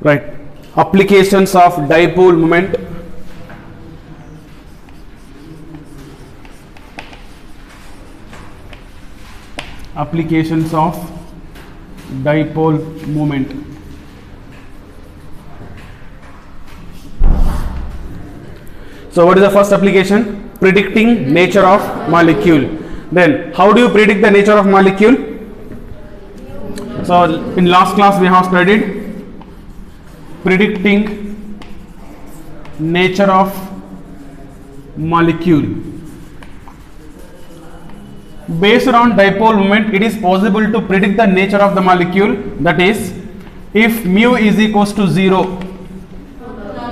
Right. Applications of dipole moment. Applications of dipole moment. So what is the first application? Predicting nature of molecule. Then how do you predict the nature of molecule? So in last class we have studied predicting nature of molecule. Based on dipole moment, it is possible to predict the nature of the molecule. That is, if mu is equals to 0,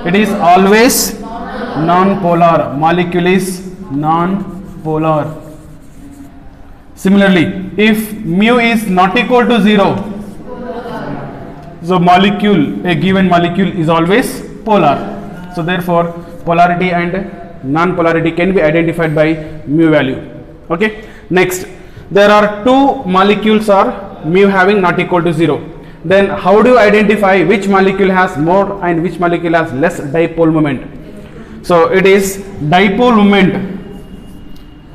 it is always non-polar. Molecule is non-polar. Similarly, if mu is not equal to 0, so molecule, a given molecule is always polar. So therefore, polarity and non-polarity can be identified by mu value. Okay. Next, there are two molecules are mu having not equal to 0. Then how do you identify which molecule has more and which molecule has less dipole moment? So it is dipole moment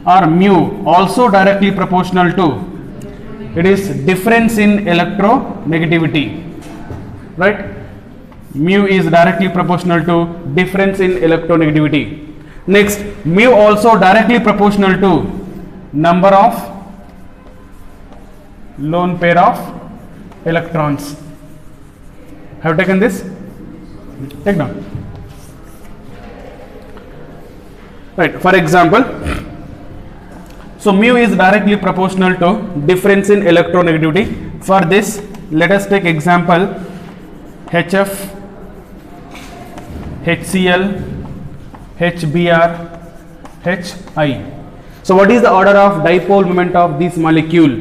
or mu also directly proportional to, it is difference in electronegativity, right? Mu is directly proportional to difference in electronegativity. Next, mu also directly proportional to number of lone pair of electrons. Have you taken this? Take down. Right. For example, so mu is directly proportional to difference in electronegativity. For this, let us take example HF, HCl, HBr, HI. So what is the order of dipole moment of this molecule?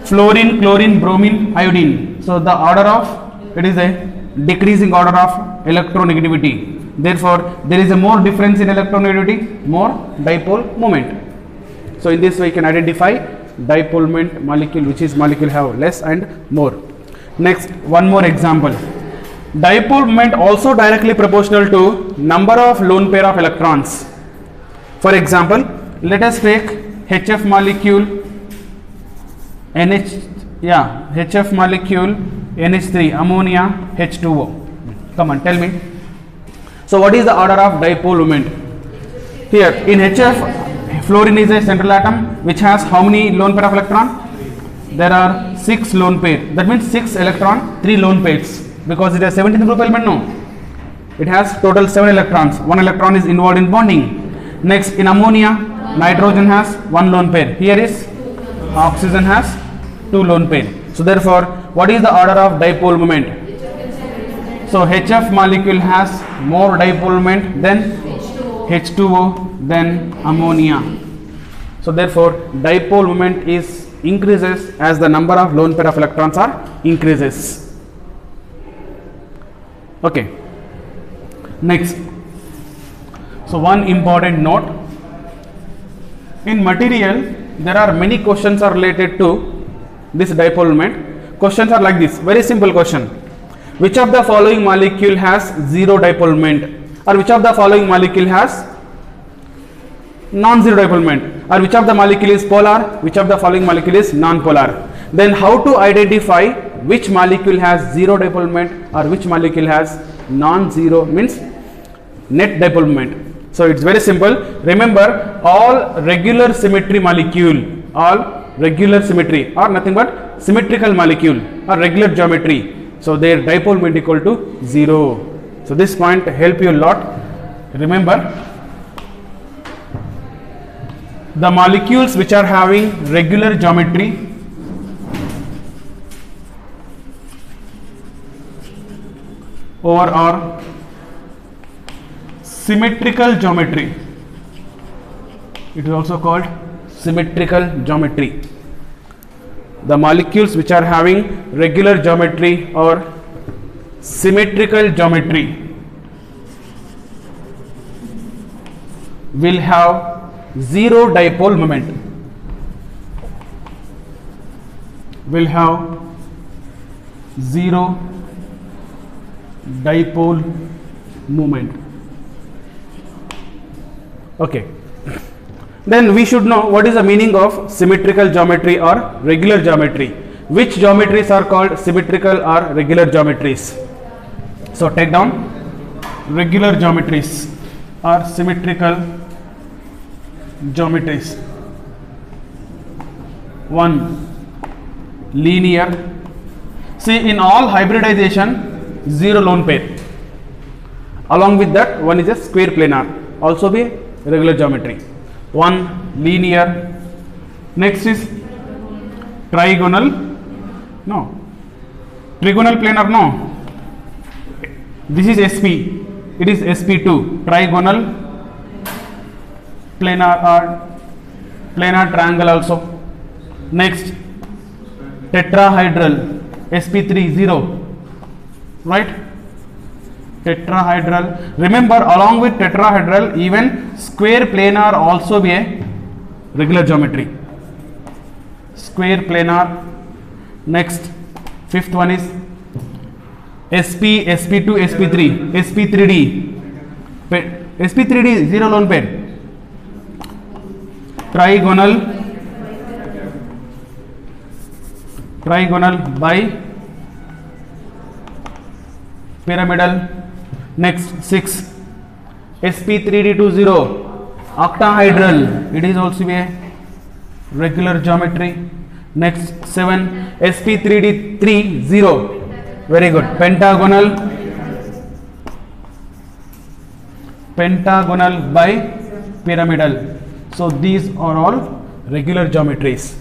Fluorine, chlorine, bromine, iodine. So the order of, it is a decreasing order of electronegativity. Therefore, there is a more difference in electronegativity, more dipole moment. So in this way, you can identify dipole moment molecule, which is molecule have less and more. Next, one more example. Dipole moment also directly proportional to number of lone pair of electrons. For example, let us take HF molecule HF molecule NH3, ammonia, H2O. Come on, tell me. So what is the order of dipole moment? Here in HF, fluorine is a central atom which has how many lone pair of electron? There are 6 lone pair. That means 6 electron, 3 lone pairs, because it has 17th group element. No, it has total 7 electrons. 1 electron is involved in bonding. Next, in ammonia, nitrogen has 1 lone pair. Here is oxygen has 2 lone pair. So therefore, what is the order of dipole moment? So HF molecule has more dipole moment than H2O than ammonia. So therefore, dipole moment is increases as the number of lone pair of electrons are increases. Okay. Next. So one important note. In material, there are many questions are related to this dipole moment. Questions are like this, very simple question. Which of the following molecule has zero dipole moment? Or which of the following molecule has non-zero dipole moment? Or which of the molecule is polar? Which of the following molecule is non-polar? Then how to identify which molecule has zero dipole moment or which molecule has non-zero, means net dipole moment? So it's very simple. Remember, all regular symmetry molecule, all regular symmetry are nothing but symmetrical molecule or regular geometry. So their dipole moment equal to 0. So this point help you a lot. Remember, the molecules which are having regular geometry or symmetrical geometry, it is also called symmetrical geometry. The molecules which are having regular geometry or symmetrical geometry will have zero dipole moment, will have zero dipole moment. Okay. Then we should know what is the meaning of symmetrical geometry or regular geometry. Which geometries are called symmetrical or regular geometries? So take down regular geometries or symmetrical geometries. 1. Linear. See, in all hybridization, 0 lone pair. Along with that, one is a square planar, also be regular geometry. 1 linear. Next is trigonal. No, trigonal planar. No, this is SP. It is SP2. Trigonal planar or planar triangle also. Next, tetrahedral. SP3 0. Right? Tetrahedral. Remember, along with tetrahedral, even square planar also be a regular geometry. Square planar. Next, fifth one is SP, SP2, SP3, SP3D. SP3D 0 lone pair. Trigonal by pyramidal. Next, 6 SP3D20 octahedral. It is also a regular geometry. Next, 7 SP3D30. Very good. Pentagonal by pyramidal. So these are all regular geometries.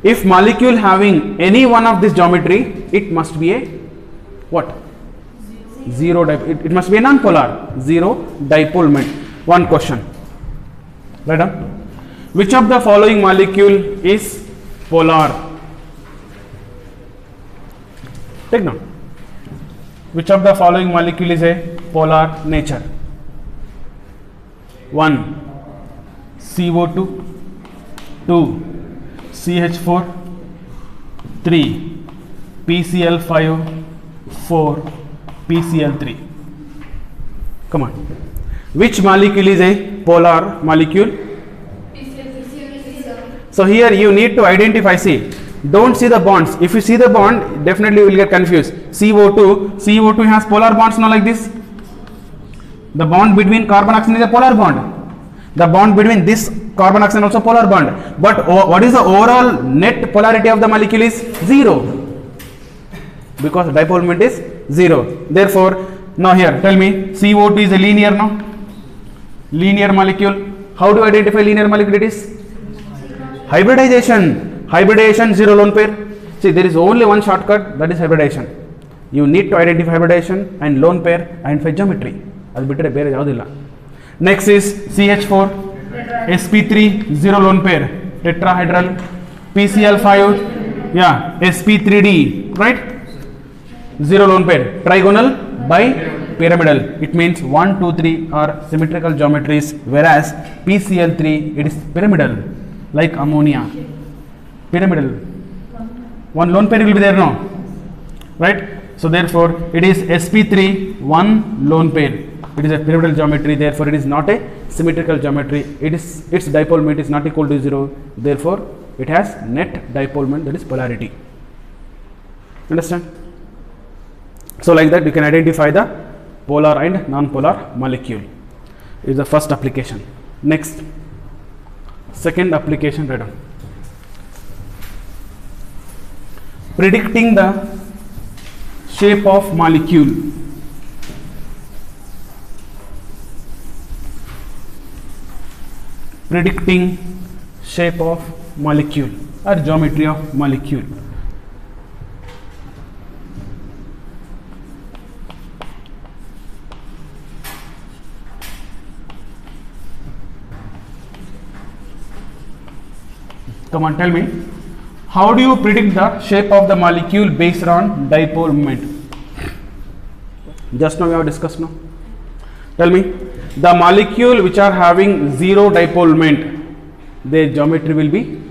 If molecule having any one of this geometry, it must be a what? Zero dipole. It must be a non-polar. Zero dipole moment. One question. Right on. Which of the following molecule is polar? Take note. Which of the following molecule is a polar nature? 1 CO2, 2 CH4, 3 PCl5, 4 PCl3. Come on. Which molecule is a polar molecule? So here you need to identify. See, don't see the bonds. If you see the bond, definitely you will get confused. CO2 has polar bonds now like this. The bond between carbon oxygen is a polar bond. The bond between this carbon oxygen also polar bond. But what is the overall net polarity of the molecule is 0. Because dipole moment is 0. Therefore, now here tell me, CO2 is a linear now. Linear molecule. How do you identify linear molecule? It is hybridization. Hybridization 0 lone pair. See, there is only one shortcut, that is hybridization. You need to identify hybridization and lone pair, identify geometry. Next is CH4, SP3 0 lone pair, tetrahedral, PCl5, yeah, SP3D, right? 0 lone pair, trigonal by pyramidal. It means 1, 2, 3 are symmetrical geometries, whereas PCl3 it is pyramidal, like ammonia. Pyramidal. One lone pair will be there now, right? So therefore, it is SP3 1 lone pair. It is a pyramidal geometry. Therefore, it is not a symmetrical geometry. Its dipole moment is not equal to 0. Therefore, it has net dipole moment, that is polarity. Understand? So like that, you can identify the polar and non-polar molecule. Is the first application. Next, second application, right on. Predicting the shape of molecule. Predicting shape of molecule or geometry of molecule. Come on, tell me, how do you predict the shape of the molecule based on dipole moment? Just now we have discussed now. Tell me, the molecule which are having 0 dipole moment, their geometry will be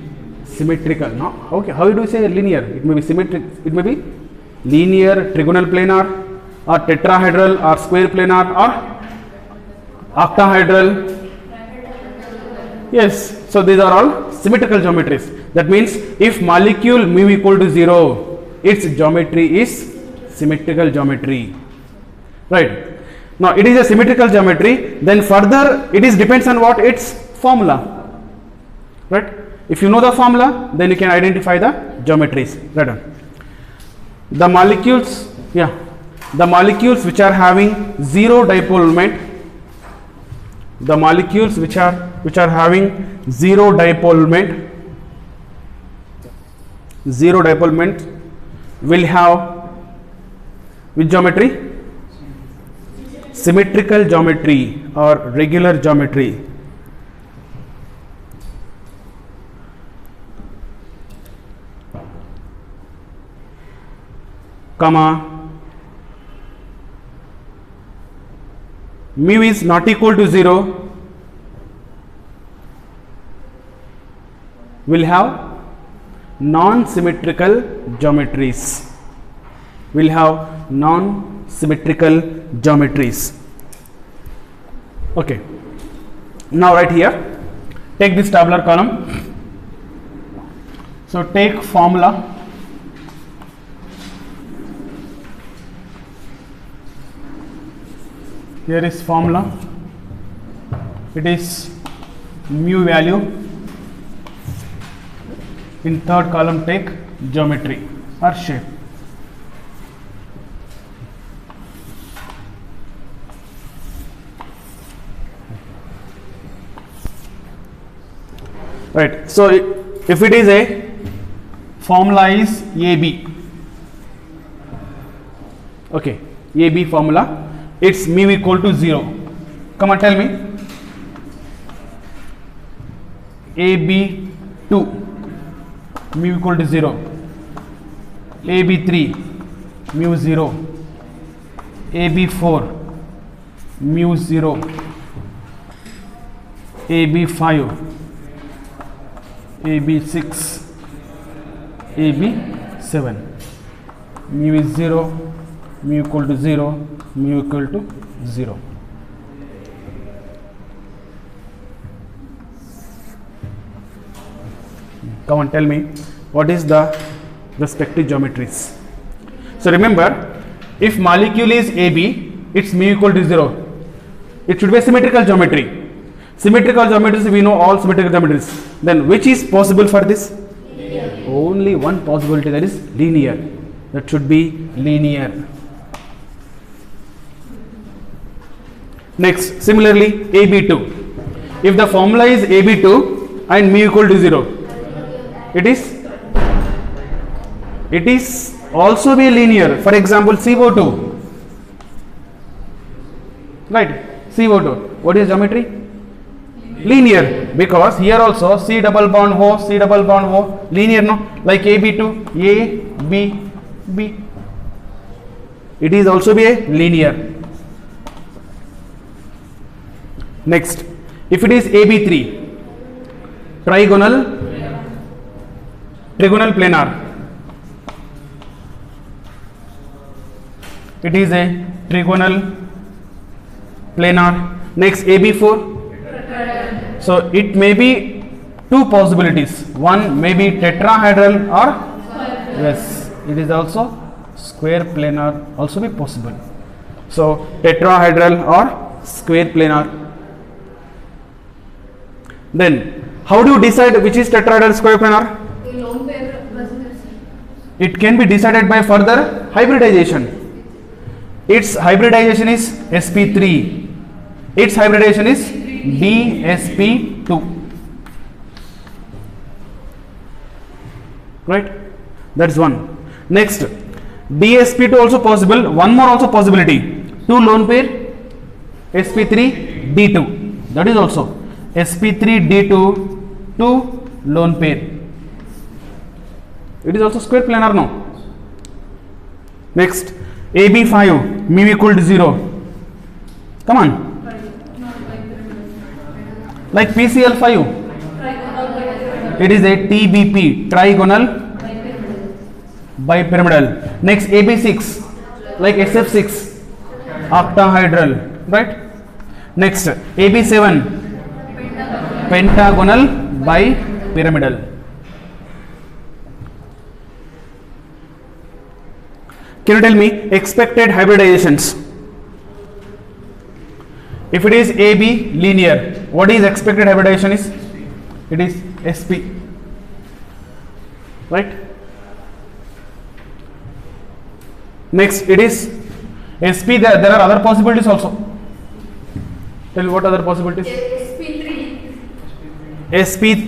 symmetrical. No? Okay, how do you say linear? It may be symmetric, it may be linear, trigonal planar, or tetrahedral or square planar or octahedral? Yes, so these are all symmetrical geometries. That means if molecule mu equal to 0, its geometry is symmetrical geometry, right? Now it is a symmetrical geometry, then further it is depends on what? Its formula, right? If you know the formula, then you can identify the geometries. Right on. The molecules, the molecules which are having zero dipole moment, the molecules which are having zero dipole moment will have which geometry? Symmetrical geometry or regular geometry. Comma, mu is not equal to 0, will have non-symmetrical geometries. Will have non-symmetrical geometries. Okay. Now right here, take this tabular column. So take formula. Here is formula. It is mu value. In third column take geometry or shape. Right. So if it is a formula is AB. Okay. AB formula. Its mu equal to 0. Come on, tell me. AB2 mu equal to 0. AB3 mu 0. AB4 mu 0. AB5 AB6 AB7 mu is 0, mu equal to 0, mu equal to 0. Come on, tell me what is the respective geometries. So remember, if molecule is AB, its mu equal to 0. It should be a symmetrical geometry. Symmetrical geometries, we know all symmetrical geometries. Then which is possible for this? Linear. Only one possibility, that is linear. That should be linear. Next, similarly AB2. If the formula is AB2 and mu equal to 0, it is also be linear. For example, CO2. Right, CO2. What is geometry? Linear, because here also C double bond O, C double bond O, linear, no? Like AB2, A, B, B. It is also be a linear. Next, if it is AB3, trigonal planar. It is a trigonal planar. Next, AB4. So it may be two possibilities. One may be tetrahedral or yes, it is also square planar also be possible. So tetrahedral or square planar. Then how do you decide which is tetrahedral square planar? It can be decided by further hybridization. Its hybridization is sp3. Its hybridization is dsp2. Right? That's one. Next, dsp2 also possible. One more also possibility. Two lone pair sp3 d2. That is also sp3 d2 two lone pair. It is also square planar now. Next, AB5 mu equal to 0. Come on. Like PCl5. It is a TBP, trigonal bipyramidal. Next, AB6 like SF6. octahedral, right? Next, AB7, pentagonal bipyramidal. Can you tell me expected hybridizations? If it is AB linear, what is expected hybridization is? It is SP, right? Next, it is SP. There are other possibilities also. Tell me what other possibilities? SP3. SP3.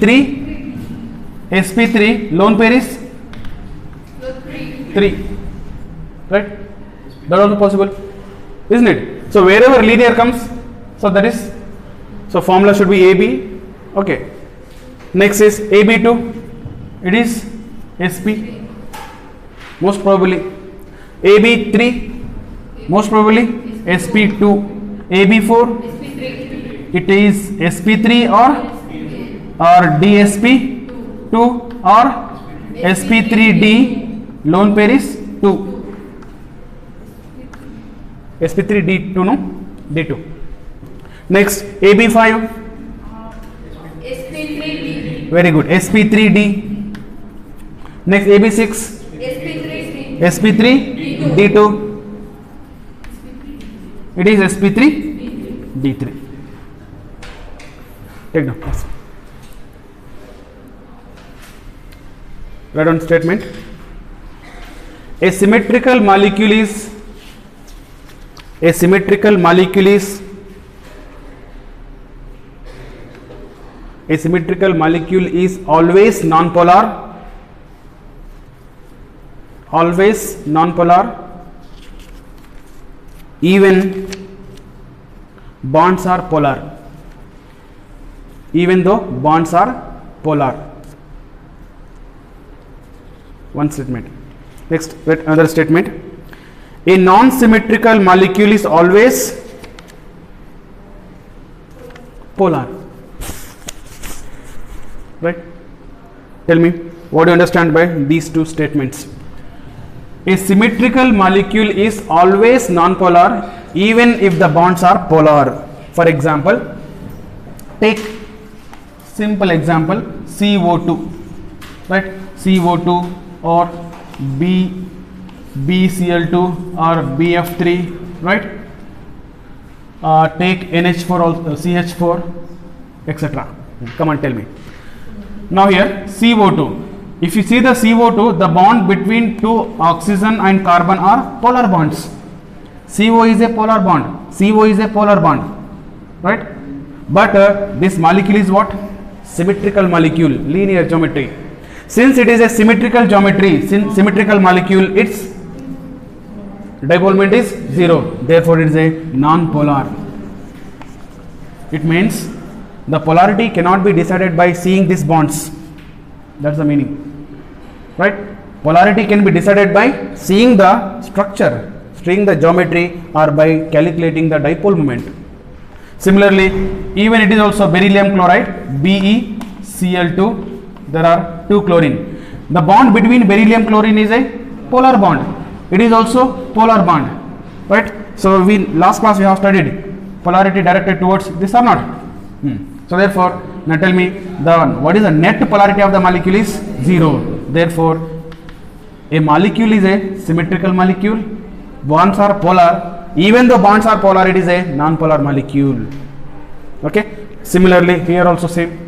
SP3 lone pair is 3, right? That also possible, isn't it? So wherever linear comes, so that is, so formula should be AB. Okay. Next is AB2. It is SP. Most probably AB3. Most probably SP2. AB4. It is SP3 or DSP2 or SP3D. Lone pair is 2. SP3D2, no? D2. Next, AB5. SP3D. Very good. SP3D. Next, AB6. SP3D. SP3D2. It is SP3D3. Take down. Yes. Write down statement. A symmetrical molecule is always nonpolar, even bonds are polar, even though bonds are polar. One statement. Next, another statement. A non-symmetrical molecule is always polar, right? Tell me what do you understand by these two statements. A symmetrical molecule is always non-polar even if the bonds are polar. For example, take simple example CO2, right? CO2 or BCl2 or BF3, right? Take NH4 also, CH4, etc. Come on, tell me. Now here CO2. If you see the CO2, the bond between two oxygen and carbon are polar bonds. CO is a polar bond. CO is a polar bond, right? But this molecule is what? Symmetrical molecule, linear geometry. Since it is a symmetrical geometry, symmetrical molecule, its dipole moment is 0. Therefore, it is a non-polar. It means the polarity cannot be decided by seeing these bonds. That's the meaning, right? Polarity can be decided by seeing the structure, seeing the geometry, or by calculating the dipole moment. Similarly, even it is also beryllium chloride, BeCl2. There are 2 chlorine. The bond between beryllium chlorine is a polar bond. It is also polar bond, right? So last class we have studied polarity directed towards this or not. So therefore, now tell me what is the net polarity of the molecule is 0. Therefore, a molecule is a symmetrical molecule. Bonds are polar. Even though bonds are polar, it is a non-polar molecule. Okay. Similarly, here also same.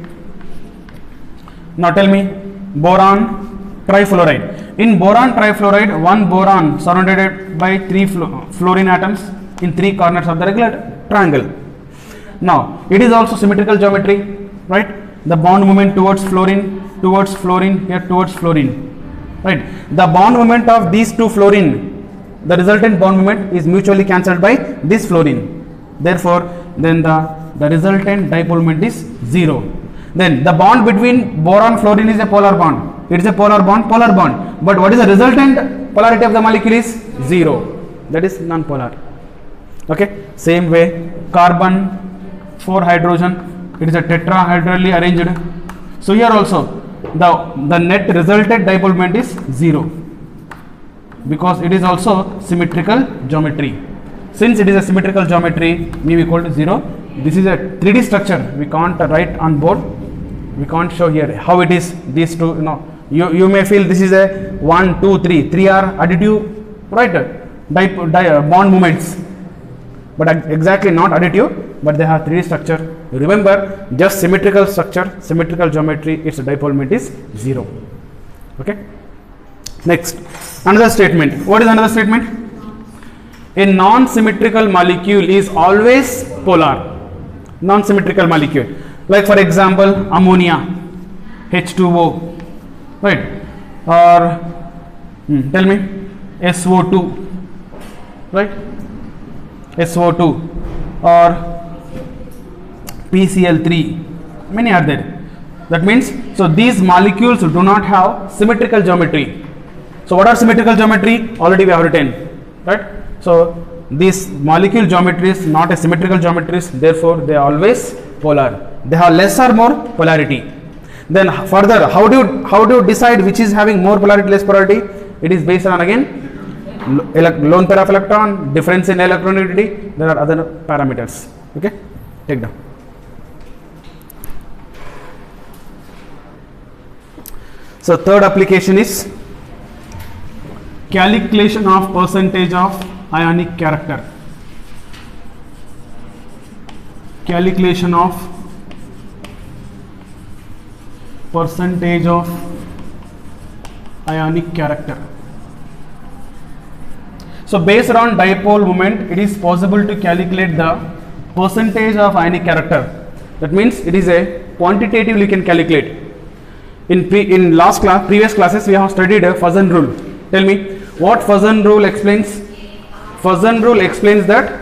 Now tell me boron trifluoride. In boron trifluoride, one boron surrounded by 3 fluorine atoms in 3 corners of the regular triangle. Now it is also symmetrical geometry, right? The bond moment towards fluorine, here towards fluorine, right? The bond moment of these 2 fluorine, the resultant bond moment is mutually cancelled by this fluorine. Therefore, then the resultant dipole moment is 0. Then the bond between boron fluorine is a polar bond. It is a polar bond. But what is the resultant polarity of the molecule is 0. That is non-polar. Okay. Same way, carbon 4 hydrogen. It is a tetrahedrally arranged. So here also the net resultant dipole moment is 0 because it is also symmetrical geometry. since it is a symmetrical geometry, mu equal to 0. This is a 3D structure. We can't write on board. We can't show here how it is. These two, you may feel this is a 1, 2, 3. 3 are additive, right? Bond moments, but exactly not additive, but they have 3D structure. Remember, just symmetrical structure, symmetrical geometry, its dipole moment is 0. Okay. Next, another statement. What is another statement? A non-symmetrical molecule is always polar. Non-symmetrical molecule, like for example ammonia, H2O, right? Or tell me, SO2, right? SO2 or PCl3, many are there. That means, so these molecules do not have symmetrical geometry. So what are symmetrical geometry? Already we have written, right? So this molecule geometry is not a symmetrical geometry, therefore they are always polar. They have less or more polarity. Then further, how do you decide which is having more polarity, less polarity? It is based on again lone pair of electron, difference in electronegativity. There are other parameters. Okay, take down. So third application is calculation of percentage of ionic character. Calculation of percentage of ionic character. So based on dipole moment, it is possible to calculate the percentage of ionic character. That means it is a quantitatively you can calculate. In previous classes we have studied a Fuson rule. Tell me what Fuson rule explains. Fuson rule explains that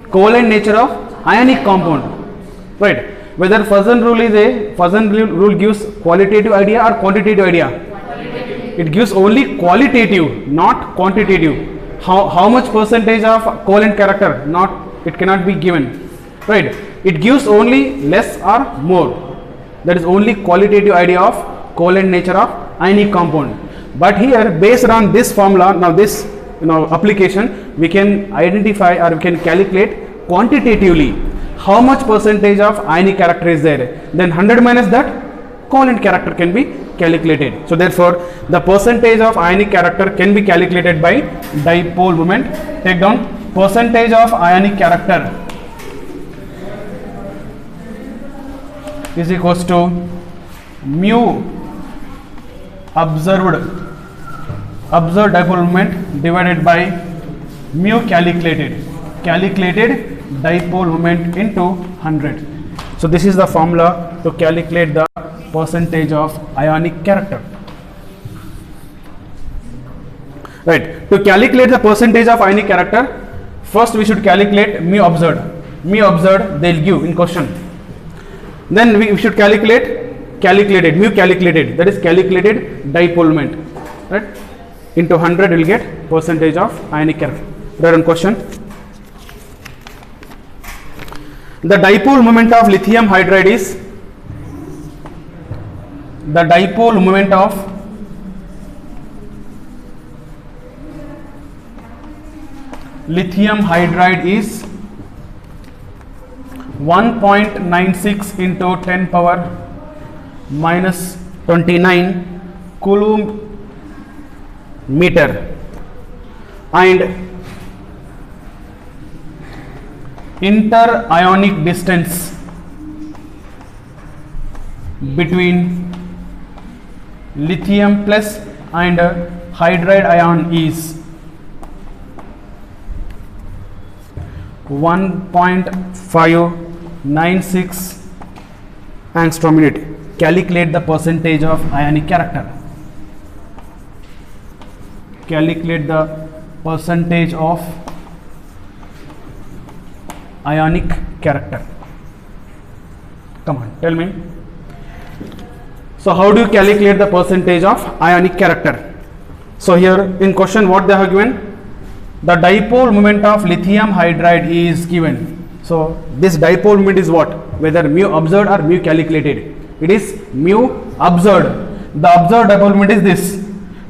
covalent nature of ionic compound, right? Whether Fuson rule gives qualitative idea or quantitative idea. It gives only qualitative, not quantitative. How much percentage of covalent character? It cannot be given, right? It gives only less or more. That is only qualitative idea of covalent nature of ionic compound. But here, based on this formula, now this application, we can identify or we can calculate quantitatively how much percentage of ionic character is there. Then 100 minus that, covalent character can be calculated. So therefore, the percentage of ionic character can be calculated by dipole moment. Take down percentage of ionic character is equals to mu observed dipole moment divided by mu calculated dipole moment into 100. So this is the formula to calculate the percentage of ionic character. Right. To calculate the percentage of ionic character, first we should calculate mu observed. Mu observed they will give in question. Then we should calculated mu calculated, that is calculated dipole moment, right? Into 100 we will get percentage of ionic character. There in question. The dipole moment of lithium hydride is lithium hydride is 1.96 into 10 power minus 29 coulomb meter, and inter-ionic distance between lithium plus and hydride ion is 1.596 angstrom unit. Calculate the percentage of ionic character. Calculate the percentage of ionic character. Come on, tell me. So how do you calculate the percentage of ionic character? So here in question what they have given, the dipole moment of lithium hydride is given. So this dipole moment is what? Whether mu observed or mu calculated. It is mu observed. The observed dipole moment is this.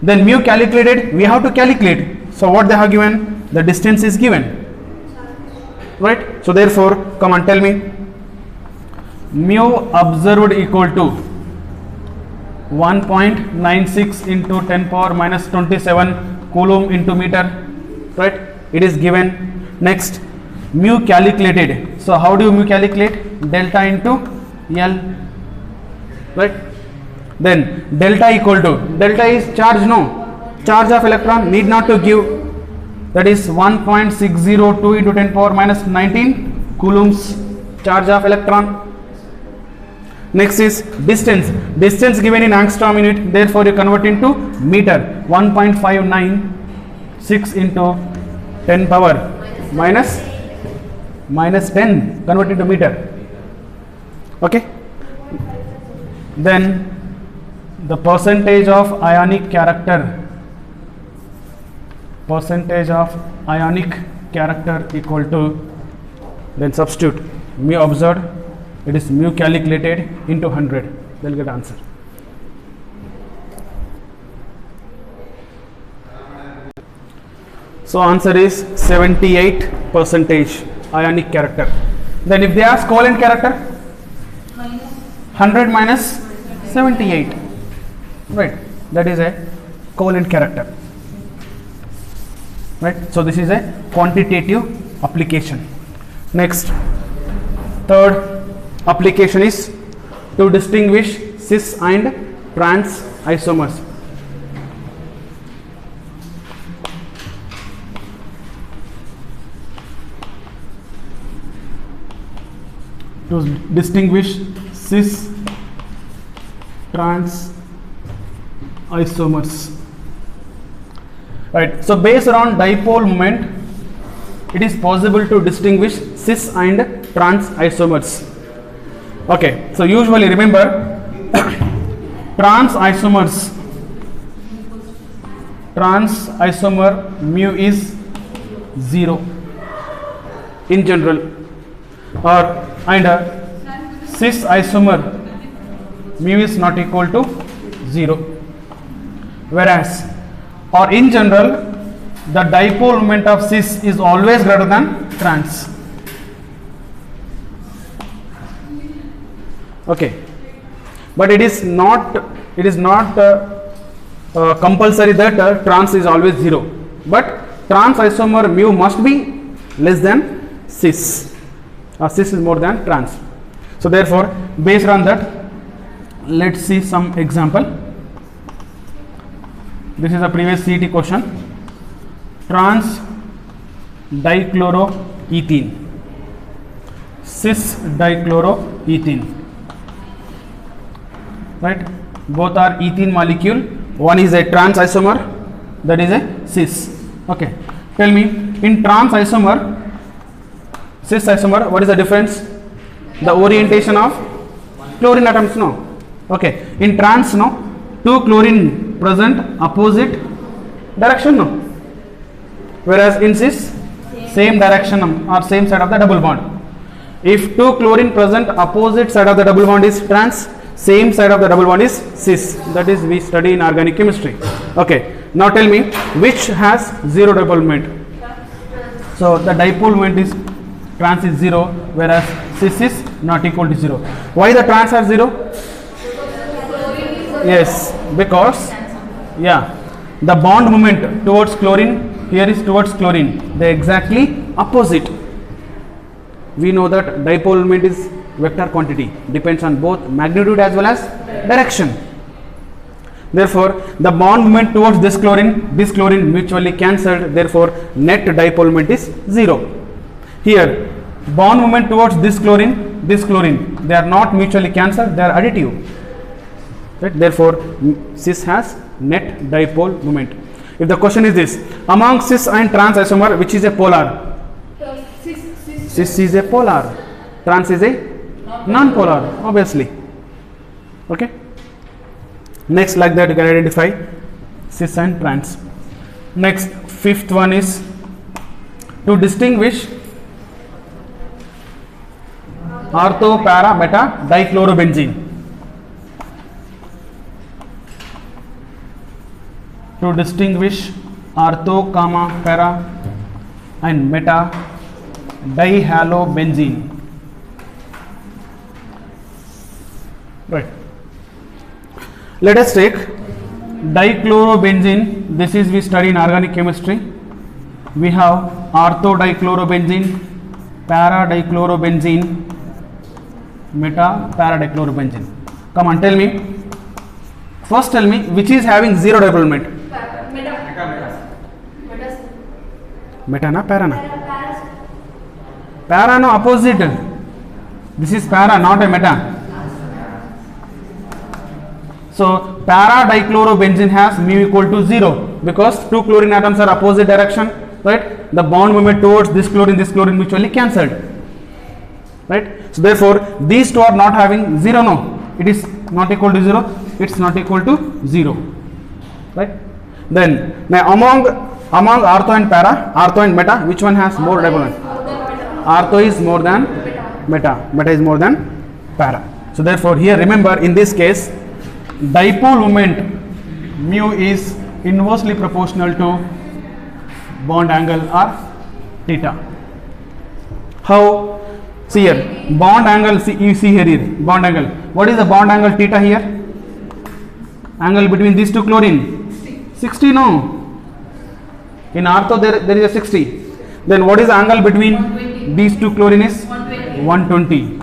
Then mu calculated, we have to calculate. So what they have given? The distance is given. right? So therefore, come on, tell me, mu observed equal to 1.96 into 10 power minus 27 coulomb into meter, right? It is given. Next, mu calculated. So how do you mu calculate? Delta into L, right? Then delta equal to, delta is charge, no, charge of electron, need not to give, that is 1.602 into 10 power minus 19 coulombs charge of electron. Next is distance. Distance given in angstrom unit, therefore you convert into meter. 1.596 into 10 power minus 10, convert into meter. Okay. Then the percentage of ionic character. Percentage of ionic character equal to, then substitute mu observed, it is mu calculated into 100, they will get answer. So answer is 78% ionic character. Then if they ask covalent character, 100 minus 78, right, that is a covalent character, right? So this is a quantitative application. Next, third application is to distinguish cis and trans isomers. To distinguish cis trans isomers, right? So based on dipole moment, it is possible to distinguish cis and trans isomers. Okay, so usually remember trans isomer mu is 0 in general, or and cis isomer mu is not equal to 0, whereas or in general the dipole moment of cis is always greater than trans. Okay, but it is not compulsory that trans is always 0, but trans isomer mu must be less than cis, cis is more than trans. So therefore, based on that, let's see some example. This is a previous CET question. Trans dichloroethene, cis dichloroethene, right? Both are ethene molecule. One is a trans isomer, that is a cis. Okay, tell me, in trans isomer, cis isomer, what is the difference? The orientation of chlorine atoms, no? Okay, in trans, no, two chlorine present opposite direction, no? Whereas in cis, same direction or same side of the double bond. If two chlorine present opposite side of the double bond is trans, same side of the double bond is cis. That is we study in organic chemistry. Okay, now tell me which has 0 dipole moment. So the dipole moment is trans is 0, whereas cis is not equal to 0. Why the trans are 0? Yes, because the bond moment towards chlorine here is towards chlorine, they are exactly opposite. We know that dipole moment is vector quantity, depends on both magnitude as well as direction. Therefore, the bond moment towards this chlorine mutually cancelled, therefore net dipole moment is 0. Here, bond moment towards this chlorine, they are not mutually cancelled, they are additive. Right? Therefore, cis has net dipole moment. If the question is this, among cis and trans isomer, which is a polar? Cis is a polar, trans is a non-polar, obviously. Okay. Next, like that you can identify cis and trans. Next, fifth one is to distinguish ortho, para, meta dichlorobenzene. To distinguish ortho, para and meta dihalobenzene. Right. Let us take dichlorobenzene. This is we study in organic chemistry. We have orthodichlorobenzene, paradichlorobenzene, meta-paradichlorobenzene. Come on, tell me. First tell me which is having zero dipole moment. Meta na para na? Para no opposite. This is para, not a meta. So paradichlorobenzene has mu equal to 0 because two chlorine atoms are opposite direction, right? The bond moment towards this chlorine mutually cancelled, right? So therefore these two are not having 0, no, it is not equal to 0, it's not equal to 0, right? Then now among ortho and para, ortho and meta, which one has more dipole moment? Ortho is more than meta, meta is more than para. So therefore here remember, in this case dipole moment mu is inversely proportional to bond angle or theta. How? See here, bond angle, you see here, bond angle. What is the bond angle theta here? Angle between these two chlorine? 60, no. In ortho there is a 60. Then what is the angle between these two chlorine is? 120.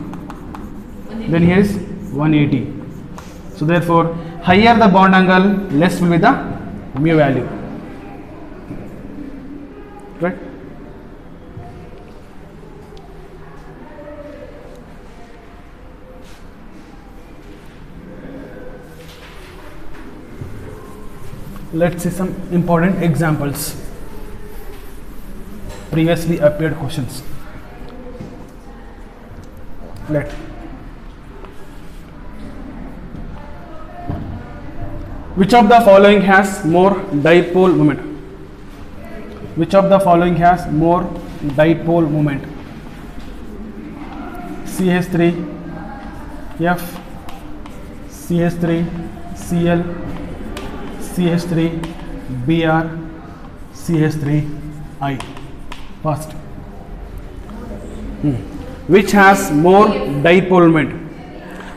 Then here is 180. So therefore higher the bond angle, less will be the mu value, right? Let's see some important examples, previously appeared questions. Which of the following has more dipole moment? Which of the following has more dipole moment? CH3 F, CH3 Cl, CH3 Br, CH3 I. First, which has more dipole moment?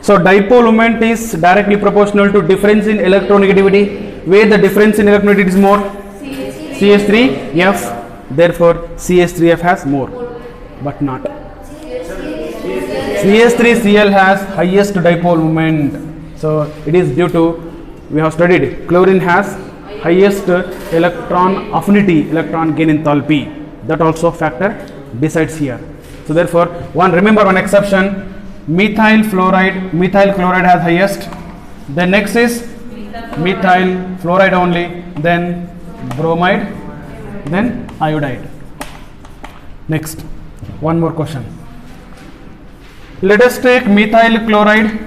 So dipole moment is directly proportional to difference in electronegativity. Where the difference in electronegativity is more? CH3F. Therefore CH3F has more, but not. CH3Cl has highest dipole moment. So it is due to, we have studied, chlorine has highest electron affinity, electron gain enthalpy. That also factor decides here. So therefore remember one exception. Methyl chloride has highest, then next is methyl fluoride only, then bromide, then iodide. Next, one more question. Let us take methyl chloride,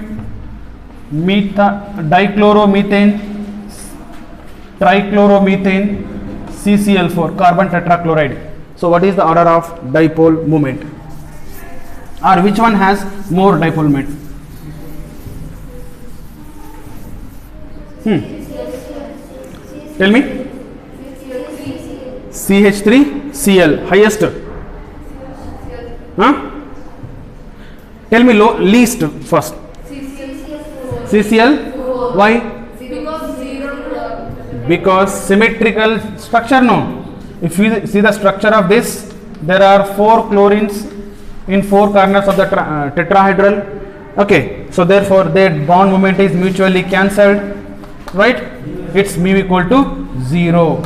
dichloromethane, trichloromethane, CCl4, carbon tetrachloride. So what is the order of dipole moment? Or which one has more dipole moment? Tell me. CH3Cl highest. Tell me least first. CCl. Why? Because symmetrical structure, no. If you see the structure of this, there are 4 chlorines in 4 corners of the tetrahedral. Okay, so therefore their bond moment is mutually cancelled, right? Its mu equal to 0.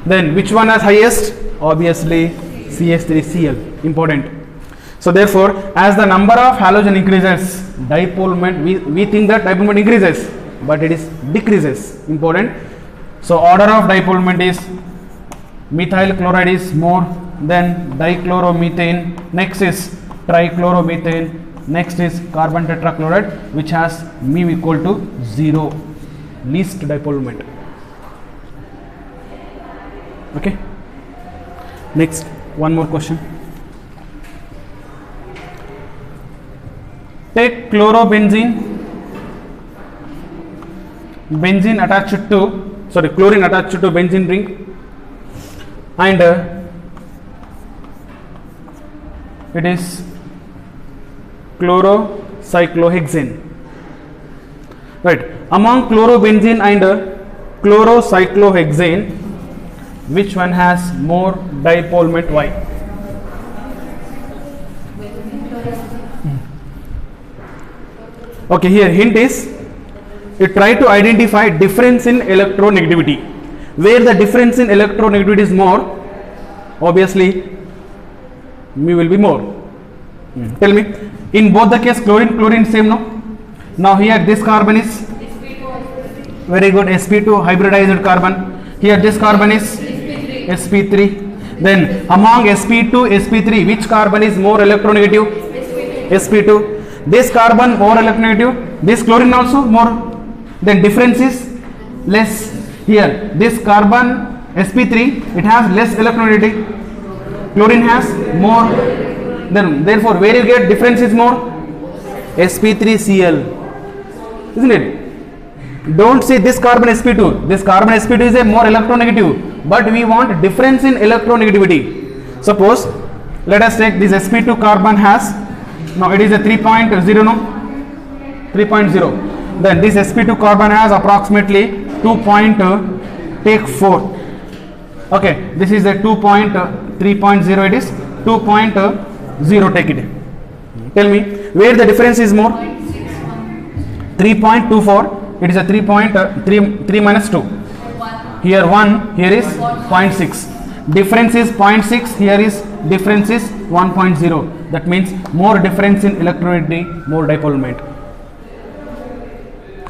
Then which one has highest? Obviously CH3Cl, important. So therefore as the number of halogen increases, dipole moment, we think that dipole moment increases, but it is decreases, important. So order of dipole moment is methyl chloride is more, then dichloromethane, next is trichloromethane, next is carbon tetrachloride, which has mu equal to 0, least dipole moment. Okay, next one more question. Take chlorobenzene, benzene attached to, sorry, chlorine attached to benzene ring, and it is chlorocyclohexane. Right. Among chlorobenzene and chlorocyclohexane, which one has more dipole moment? Why? Okay, here hint is you try to identify difference in electronegativity. Where the difference in electronegativity is more, obviously mu will be more. Tell me, in both the case chlorine same, no? Now here this carbon is very good, sp2 hybridized carbon. Here this carbon is sp3. Then among sp2 sp3, which carbon is more electronegative? sp2. This carbon more electronegative, this chlorine also more, then difference is less. Here this carbon sp3, it has less electronegativity, chlorine has more, then therefore where you get difference is more? sp3cl, isn't it? Don't say this carbon sp2, this carbon sp2 is a more electronegative, but we want difference in electronegativity. Suppose let us take this sp2 carbon has, now it is a 3.0, no? 3.0. Then this sp2 carbon has approximately 2.4. Okay, this is a 2.3.0, it is 2.0, take it. Tell me where the difference is more? 3.24, it is a 3 minus 2. Here 1, here is 0.6. Difference is 0.6, here is difference is 1.0. That means more difference in electronegativity, more dipole moment.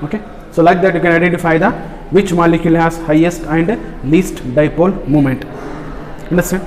Okay, so like that you can identify the which molecule has highest and least dipole moment. Understand?